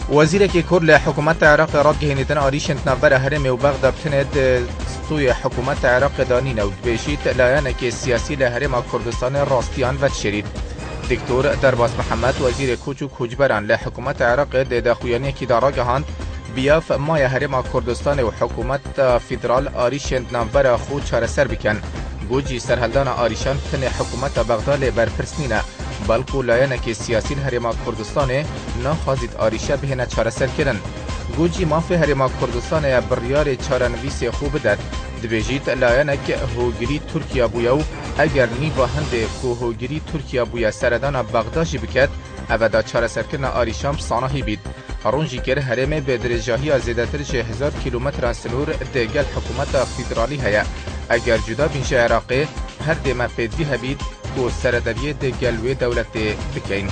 وزیر که کل حکومت عراق را گهینیدن آریشنت نوبر هرم و بغداد بتند ستوی حکومت عراق دانی نود بیشید لایانه که سیاسی لهرم کردستان راستیان و شرید. دکتور درباس محمد وزیر کوچک حجبران لحکومت عراق داخویانی که داراگهاند بیاف مای هرم کردستان و حکومت فدرال آریشنت نوبر خود چارەسەر بکن. گوجی سرهلدان آریشان تن حکومت بغداد برپرسنینه بلکو لایانه که سیاسی هرم کردستان نخواهید آریشه بهنه چارەسەر کردن. گوجی مافی هرم کردستان بریار چارەنویس خوب داد. دبیجید لایانه که هوگیری ترکیه بویاو اگر نیبا هنده که هوگیری ترکیه بویا سردان بغداد بکد اودا چارەسەر کردن آریشان سانهی بید. هرونجی کر هرم به درجاهی زیادتر 1000 کیلومتر سنور دگل حکومت فدرالی هیا. اگر جدا بینش عراقی هر دم پیدوی هبید که سردبیه دگلوی دولت بکین.